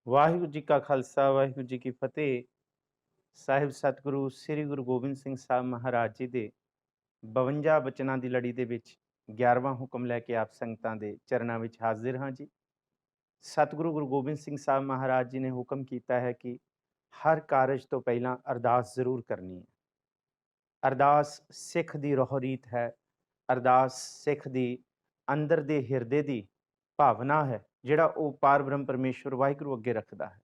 ਵਾਹਿਗੁਰੂ ਜੀ ਕਾ ਖਾਲਸਾ ਵਾਹਿਗੁਰੂ ਜੀ ਕੀ ਫਤਿਹ। ਸਾਹਿਬ ਸਤਿਗੁਰੂ ਸ੍ਰੀ ਗੁਰੂ ਗੋਬਿੰਦ ਸਿੰਘ ਸਾਹਿਬ ਮਹਾਰਾਜ ਜੀ ਦੇ 52 ਬਚਨਾਂ ਦੀ ਲੜੀ ਦੇ ਵਿੱਚ 11ਵਾਂ ਹੁਕਮ ਲੈ ਕੇ ਆਪ ਸੰਗਤਾਂ ਦੇ ਚਰਨਾਂ ਵਿੱਚ ਹਾਜ਼ਰ ਹਾਂ ਜੀ। ਸਤਿਗੁਰੂ ਗੁਰੂ ਗੋਬਿੰਦ ਸਿੰਘ ਸਾਹਿਬ ਮਹਾਰਾਜ ਜੀ ਨੇ ਹੁਕਮ ਕੀਤਾ ਹੈ ਕਿ ਹਰ ਕਾਰਜ ਤੋਂ ਪਹਿਲਾਂ ਅਰਦਾਸ ਜ਼ਰੂਰ ਕਰਨੀ ਹੈ। ਅਰਦਾਸ ਸਿੱਖ ਦੀ ਰੋਹ ਰੀਤ ਹੈ। ਅਰਦਾਸ ਸਿੱਖ ਦੀ ਅੰਦਰ ਦੇ ਹਿਰਦੇ ਦੀ ਭਾਵਨਾ ਹੈ, ਜਿਹੜਾ ਉਹ ਪਾਰ ਬ੍ਰਹਮ ਪਰਮੇਸ਼ਵਰ ਵਾਹਿਗੁਰੂ ਅੱਗੇ ਰੱਖਦਾ ਹੈ।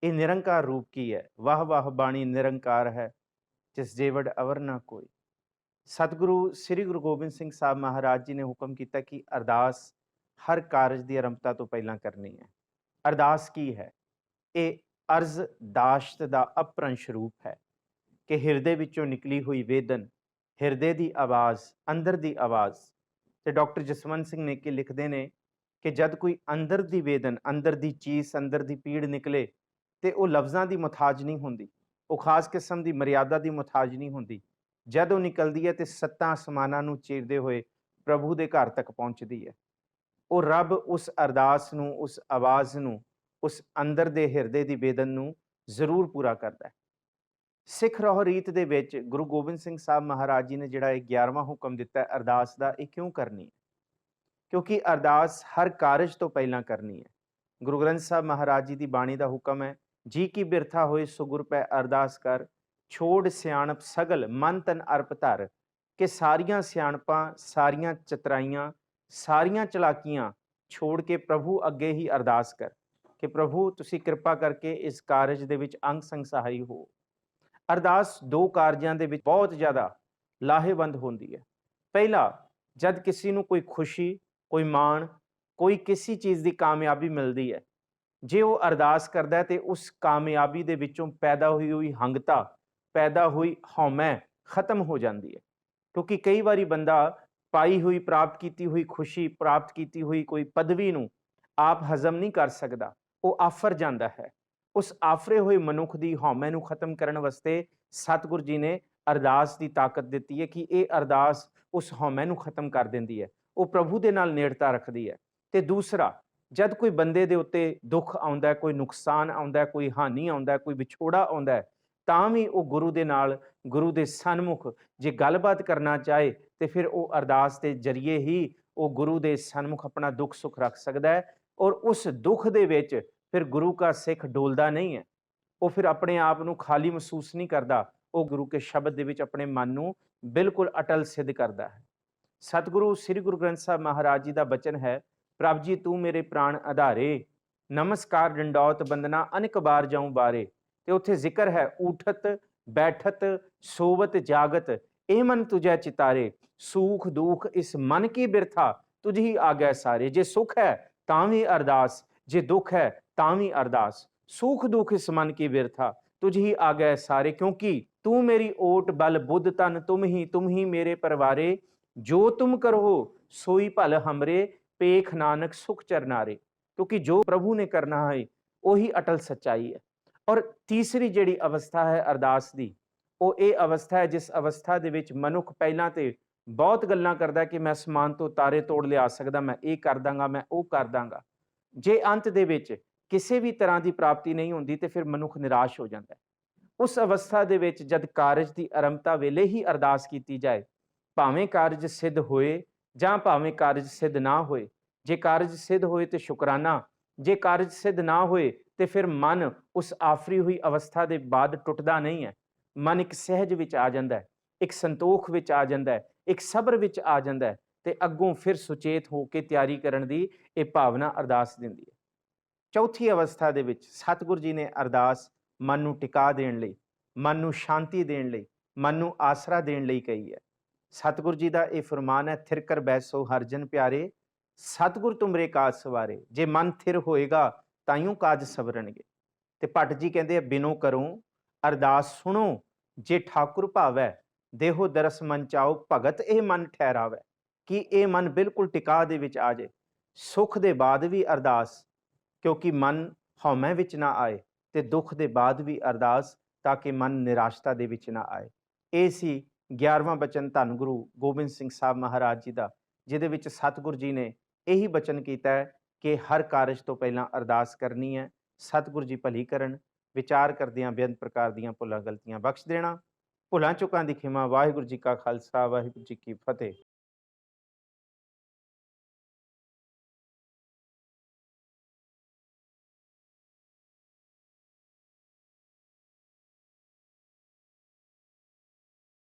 ਇਹ ਨਿਰੰਕਾਰ ਰੂਪ ਕੀ ਹੈ? ਵਾਹ ਵਾਹ ਬਾਣੀ ਨਿਰੰਕਾਰ ਹੈ, ਜਿਸ ਜੇਵੜ ਅਵਰ ਨਾ ਕੋਈ। ਸਤਿਗੁਰੂ ਸ੍ਰੀ ਗੁਰੂ ਗੋਬਿੰਦ ਸਿੰਘ ਸਾਹਿਬ ਮਹਾਰਾਜ ਜੀ ਨੇ ਹੁਕਮ ਕੀਤਾ ਕਿ ਅਰਦਾਸ ਹਰ ਕਾਰਜ ਦੀ ਆਰੰਭਤਾ ਤੋਂ ਪਹਿਲਾਂ ਕਰਨੀ ਹੈ। ਅਰਦਾਸ ਕੀ ਹੈ? ਇਹ ਅਰਜ਼ ਦਾਸ਼ਤ ਦਾ ਅਪਰੰਸ਼ ਰੂਪ ਹੈ ਕਿ ਹਿਰਦੇ ਵਿੱਚੋਂ ਨਿਕਲੀ ਹੋਈ ਵੇਦਨ, ਹਿਰਦੇ ਦੀ ਆਵਾਜ਼, ਅੰਦਰ ਦੀ ਆਵਾਜ਼। ਤੇ ਡਾਕਟਰ ਜਸਵੰਤ ਸਿੰਘ ਨੇਕੀ ਲਿਖਦੇ ਨੇ ਕਿ ਜਦ ਕੋਈ ਅੰਦਰ ਦੀ ਵੇਦਨ, ਅੰਦਰ ਦੀ ਚੀਸ, ਅੰਦਰ ਦੀ ਪੀੜ ਨਿਕਲੇ ਤੇ ਉਹ ਲਫ਼ਜ਼ਾਂ ਦੀ ਮੁਹਤਾਜ ਨਹੀਂ ਹੁੰਦੀ, ਉਹ ਖਾਸ ਕਿਸਮ ਦੀ ਮਰਿਆਦਾ ਦੀ ਮੁਹਤਾਜ ਨਹੀਂ ਹੁੰਦੀ। ਜਦ ਉਹ ਨਿਕਲਦੀ ਹੈ ਤੇ ਸੱਤਾਂ ਅਸਮਾਨਾਂ ਨੂੰ ਚੀਰਦੇ ਹੋਏ ਪ੍ਰਭੂ ਦੇ ਘਰ ਤੱਕ ਪਹੁੰਚਦੀ ਹੈ। ਉਹ ਰੱਬ ਉਸ ਅਰਦਾਸ ਨੂੰ, ਉਸ ਆਵਾਜ਼ ਨੂੰ, ਉਸ ਅੰਦਰ ਦੇ ਹਿਰਦੇ ਦੀ ਵੇਦਨ ਨੂੰ ਜ਼ਰੂਰ ਪੂਰਾ ਕਰਦਾ ਹੈ। ਸਿੱਖ ਰੋਹ ਰੀਤ ਦੇ ਵਿੱਚ ਗੁਰੂ ਗੋਬਿੰਦ ਸਿੰਘ ਸਾਹਿਬ ਮਹਾਰਾਜ ਜੀ ਨੇ ਜਿਹੜਾ ਇਹ 11ਵਾਂ ਹੁਕਮ ਦਿੱਤਾ ਅਰਦਾਸ ਦਾ, ਇਹ ਕਿਉਂ ਕਰਨੀ ਹੈ? ਕਿਉਂਕਿ ਅਰਦਾਸ ਹਰ ਕਾਰਜ ਤੋਂ ਪਹਿਲਾਂ ਕਰਨੀ ਹੈ। ਗੁਰੂ ਗ੍ਰੰਥ ਸਾਹਿਬ ਮਹਾਰਾਜ ਜੀ ਦੀ ਬਾਣੀ ਦਾ ਹੁਕਮ ਹੈ, ਜੀ ਕੀ ਬਿਰਥਾ ਹੋਏ ਸੋ ਗੁਰ ਪੈ ਅਰਦਾਸ ਕਰ, ਛੋੜ ਸਿਆਣਪ ਸਗਲ ਮਨ ਤਨ ਅਰਪ ਧਰ। ਕਿ ਸਾਰੀਆਂ ਸਿਆਣਪਾਂ, ਸਾਰੀਆਂ ਚਤਰਾਈਆਂ, ਸਾਰੀਆਂ ਚਲਾਕੀਆਂ ਛੋੜ ਕੇ ਪ੍ਰਭੂ ਅੱਗੇ ਹੀ ਅਰਦਾਸ ਕਰ ਕਿ ਪ੍ਰਭੂ ਤੁਸੀਂ ਕਿਰਪਾ ਕਰਕੇ ਇਸ ਕਾਰਜ ਦੇ ਵਿੱਚ ਅੰਗ ਸੰਗ ਸਹਾਈ ਹੋ। ਅਰਦਾਸ ਦੋ ਕਾਰਜਾਂ ਦੇ ਵਿੱਚ ਬਹੁਤ ਜ਼ਿਆਦਾ ਲਾਹੇਵੰਦ ਹੁੰਦੀ ਹੈ। ਪਹਿਲਾ, ਜਦ ਕਿਸੇ ਨੂੰ ਕੋਈ ਖੁਸ਼ੀ, ਕੋਈ ਮਾਣ, ਕੋਈ ਕਿਸੇ ਚੀਜ਼ ਦੀ ਕਾਮਯਾਬੀ ਮਿਲਦੀ ਹੈ, ਜੇ ਉਹ ਅਰਦਾਸ ਕਰਦਾ ਹੈ ਤੇ ਉਸ ਕਾਮਯਾਬੀ ਦੇ ਵਿੱਚੋਂ ਪੈਦਾ ਹੋਈ ਹੰਗਤਾ, ਪੈਦਾ ਹੋਈ ਹਉਮੈ ਖਤਮ ਹੋ ਜਾਂਦੀ ਹੈ। ਕਿਉਂਕਿ ਕਈ ਵਾਰੀ ਬੰਦਾ ਪਾਈ ਹੋਈ, ਪ੍ਰਾਪਤ ਕੀਤੀ ਹੋਈ ਖੁਸ਼ੀ, ਪ੍ਰਾਪਤ ਕੀਤੀ ਹੋਈ ਕੋਈ ਪਦਵੀ ਨੂੰ ਆਪ ਹਜ਼ਮ ਨਹੀਂ ਕਰ ਸਕਦਾ, ਉਹ ਆਫਰ ਜਾਂਦਾ ਹੈ। ਉਸ ਆਫਰੇ ਹੋਏ ਮਨੁੱਖ ਦੀ ਹਉਮੈ ਨੂੰ ਖਤਮ ਕਰਨ ਵਾਸਤੇ ਸਤਿਗੁਰੂ ਜੀ ਨੇ ਅਰਦਾਸ ਦੀ ਤਾਕਤ ਦਿੱਤੀ ਹੈ ਕਿ ਇਹ ਅਰਦਾਸ ਉਸ ਹਉਮੈ ਨੂੰ ਖਤਮ ਕਰ ਦਿੰਦੀ ਹੈ, ਉਹ ਪ੍ਰਭੂ ਦੇ ਨਾਲ ਨੇੜਤਾ ਰੱਖਦੀ ਹੈ। ਤੇ ਦੂਸਰਾ, ਜਦ ਕੋਈ ਬੰਦੇ ਦੇ ਉੱਤੇ ਦੁੱਖ ਆਉਂਦਾ, ਕੋਈ ਨੁਕਸਾਨ ਆਉਂਦਾ, ਕੋਈ ਹਾਨੀ ਆਉਂਦਾ, ਕੋਈ ਵਿਛੋੜਾ ਆਉਂਦਾ, ਤਾਂ ਵੀ ਉਹ ਗੁਰੂ ਦੇ ਨਾਲ, ਗੁਰੂ ਦੇ ਸਨਮੁਖ ਜੇ ਗੱਲਬਾਤ ਕਰਨਾ ਚਾਹੇ ਤੇ ਫਿਰ ਉਹ ਅਰਦਾਸ ਦੇ ਜ਼ਰੀਏ ਹੀ ਉਹ ਗੁਰੂ ਦੇ ਸਨਮੁਖ ਆਪਣਾ ਦੁੱਖ ਸੁੱਖ ਰੱਖ ਸਕਦਾ ਹੈ। ਔਰ ਉਸ ਦੁੱਖ ਦੇ ਵਿੱਚ ਫਿਰ ਗੁਰੂ ਕਾ ਸਿੱਖ ਡੋਲਦਾ ਨਹੀਂ ਹੈ, ਉਹ ਫਿਰ ਆਪਣੇ ਆਪ ਨੂੰ ਖਾਲੀ ਮਹਿਸੂਸ ਨਹੀਂ ਕਰਦਾ, ਉਹ ਗੁਰੂ ਕੇ ਸ਼ਬਦ ਦੇ ਵਿੱਚ ਆਪਣੇ ਮਨ ਨੂੰ ਬਿਲਕੁਲ ਅਟਲ ਸਿੱਧ ਕਰਦਾ ਹੈ। ਸਤਿਗੁਰੂ ਸ੍ਰੀ ਗੁਰੂ ਗ੍ਰੰਥ ਸਾਹਿਬ ਮਹਾਰਾਜ ਜੀ ਦਾ ਬਚਨ ਹੈ, ਪ੍ਰਭ ਜੀ ਤੂੰ ਮੇਰੇ ਪ੍ਰਾਣ ਆਧਾਰੇ, ਨਮਸਕਾਰ ਡੰਡੌਤ ਬੰਦਨਾ ਅਨੇਕ ਬਾਰ ਜਾਉ ਬਾਰੇ। ਤੇ ਉੱਥੇ ਜ਼ਿਕਰ ਹੈ, ਊਠਤ ਬੈਠਤ ਸੋਵਤ ਜਾਗਤ ਇਹ ਮਨ ਤੁਝੈ ਚਿਤਾਰੇ, ਸੂਖ ਦੁਖ ਇਸ ਮਨ ਕੀ ਬਿਰਥਾ ਤੁਝ ਹੀ ਆਗੈ ਸਾਰੇ। ਜੇ ਸੁਖ ਹੈ ਤਾਂ ਵੀ ਅਰਦਾਸ, ਜੇ ਦੁੱਖ ਹੈ ਤਾਂ ਵੀ ਅਰਦਾਸ। ਸੁਖ ਦੁਖ ਇਸ ਮਨ ਕੀ ਬਿਰਥਾ ਤੁਝ ਹੀ ਆਗੈ ਸਾਰੇ, ਕਿਉਂਕਿ ਤੂੰ ਮੇਰੀ ਓਟ ਬਲ ਬੁੱਧ ਤਨ ਤੁਮ ਹੀ ਮੇਰੇ ਪਰਵਾਰੇ। ਜੋ ਤੁਮ ਕਰੋ ਸੋਈ ਭਲ ਹਮਰੇ, ਪੇਖ ਨਾਨਕ ਸੁਖ ਚਰਨਾਰੇ। ਕਿਉਂਕਿ ਜੋ ਪ੍ਰਭੂ ਨੇ ਕਰਨਾ ਹੈ ਉਹੀ ਅਟਲ ਸੱਚਾਈ ਹੈ। ਔਰ ਤੀਸਰੀ ਜਿਹੜੀ ਅਵਸਥਾ ਹੈ ਅਰਦਾਸ ਦੀ, ਉਹ ਇਹ ਅਵਸਥਾ ਹੈ ਜਿਸ ਅਵਸਥਾ ਦੇ ਵਿੱਚ ਮਨੁੱਖ ਪਹਿਲਾਂ ਤੇ ਬਹੁਤ ਗੱਲਾਂ ਕਰਦਾ ਕਿ ਮੈਂ ਅਸਮਾਨ ਤੋਂ ਤਾਰੇ ਤੋੜ ਲਿਆ ਸਕਦਾ, ਮੈਂ ਇਹ ਕਰ ਦਾਂਗਾ, ਮੈਂ ਉਹ ਕਰ ਦਾਂਗਾ। ਜੇ ਅੰਤ ਦੇ ਵਿੱਚ ਕਿਸੇ ਵੀ ਤਰ੍ਹਾਂ ਦੀ ਪ੍ਰਾਪਤੀ ਨਹੀਂ ਹੁੰਦੀ ਤੇ ਫਿਰ ਮਨੁੱਖ ਨਿਰਾਸ਼ ਹੋ ਜਾਂਦਾ ਹੈ। ਉਸ ਅਵਸਥਾ ਦੇ ਵਿੱਚ ਜਦ ਕਾਰਜ ਦੀ ਆਰੰਭਤਾ ਵੇਲੇ ਹੀ ਅਰਦਾਸ ਕੀਤੀ ਜਾਏ, ਭਾਵੇਂ ਕਾਰਜ ਸਿੱਧ ਹੋਏ ਜਾਂ ਭਾਵੇਂ ਕਾਰਜ ਸਿੱਧ ਨਾ ਹੋਏ। ਜੇ ਕਾਰਜ ਸਿੱਧ ਹੋਏ ਤੇ ਸ਼ੁਕਰਾਨਾ, ਜੇ ਕਾਰਜ ਸਿੱਧ ਨਾ ਹੋਏ ਤੇ ਫਿਰ ਮਨ ਉਸ ਆਫਰੀ ਹੋਈ ਅਵਸਥਾ ਦੇ ਬਾਅਦ ਟੁੱਟਦਾ ਨਹੀਂ ਹੈ। ਮਨ ਇੱਕ ਸਹਿਜ ਵਿੱਚ ਆ ਜਾਂਦਾ ਹੈ, ਇੱਕ ਸੰਤੋਖ ਵਿੱਚ ਆ ਜਾਂਦਾ ਹੈ, ਇੱਕ ਸਬਰ ਵਿੱਚ ਆ ਜਾਂਦਾ ਹੈ ਤੇ ਅੱਗੋਂ ਫਿਰ ਸੁਚੇਤ ਹੋ ਕੇ ਤਿਆਰੀ ਕਰਨ ਦੀ ਇਹ ਭਾਵਨਾ ਅਰਦਾਸ ਦਿੰਦੀ ਹੈ। ਚੌਥੀ ਅਵਸਥਾ ਦੇ ਵਿੱਚ ਸਤਿਗੁਰੂ ਜੀ ਨੇ ਅਰਦਾਸ ਮਨ ਨੂੰ ਟਿਕਾ ਦੇਣ ਲਈ, ਮਨ ਨੂੰ ਸ਼ਾਂਤੀ ਦੇਣ ਲਈ, ਮਨ ਨੂੰ ਆਸਰਾ ਦੇਣ ਲਈ ਕਹੀ ਹੈ। ਸਤਿਗੁਰੂ ਜੀ ਦਾ ਇਹ ਫਰਮਾਨ ਹੈ, ਥਿਰ ਕਰ ਬੈਸੋ ਹਰ ਜਨ ਪਿਆਰੇ, ਸਤਿਗੁਰ ਤੁਮਰੇ ਕਾਜ ਸਵਾਰੇ। ਜੇ ਮਨ ਥਿਰ ਹੋਏਗਾ ਤਾਈਓ ਕਾਜ ਸਵਰਨਗੇ। ਤੇ ਭੱਟ ਜੀ ਕਹਿੰਦੇ ਆ, ਬਿਨੋ ਕਰੋ ਅਰਦਾਸ ਸੁਣੋ, ਜੇ ਠਾਕੁਰ ਭਾਵੈ ਦੇਹੋ ਦਰਸ ਮਨ ਚਾਓ, ਭਗਤ ਇਹ ਮਨ ਠਹਿਰਾਵੈ। ਕਿ ਇਹ ਮਨ ਬਿਲਕੁਲ ਟਿਕਾ ਦੇ ਵਿੱਚ ਆ ਜਾਏ। ਸੁਖ ਦੇ ਬਾਅਦ ਵੀ ਅਰਦਾਸ, ਕਿਉਂਕਿ ਮਨ ਹਉਮੈ ਵਿੱਚ ਨਾ ਆਏ, ਤੇ ਦੁੱਖ ਦੇ ਬਾਅਦ ਵੀ ਅਰਦਾਸ, ਤਾਂ ਕਿ ਮਨ ਨਿਰਾਸ਼ਤਾ ਦੇ ਵਿੱਚ ਨਾ ਆਏ। ਇਹ ਸੀ 11ਵਾਂ ਬਚਨ ਧੰਨ ਗੁਰੂ ਗੋਬਿੰਦ ਸਿੰਘ ਸਾਹਿਬ ਮਹਾਰਾਜ ਜੀ ਦਾ, ਜਿਹਦੇ ਵਿੱਚ ਸਤਿਗੁਰੂ ਜੀ ਨੇ ਇਹੀ ਬਚਨ ਕੀਤਾ ਹੈ ਕਿ ਹਰ ਕਾਰਜ ਤੋਂ ਪਹਿਲਾਂ ਅਰਦਾਸ ਕਰਨੀ ਹੈ। ਸਤਿਗੁਰੂ ਜੀ ਭਲੀ ਕਰਨ, ਵਿਚਾਰ ਕਰਦਿਆਂ ਬੇਅੰਤ ਪ੍ਰਕਾਰ ਦੀਆਂ ਭੁੱਲਾਂ ਗਲਤੀਆਂ ਬਖਸ਼ ਦੇਣਾ। ਭੁੱਲਾਂ ਚੁੱਕਾਂ ਦੀ ਖਿਮਾ। ਵਾਹਿਗੁਰੂ ਜੀ ਕਾ ਖਾਲਸਾ, ਵਾਹਿਗੁਰੂ ਜੀ ਕੀ ਫਤਿਹ।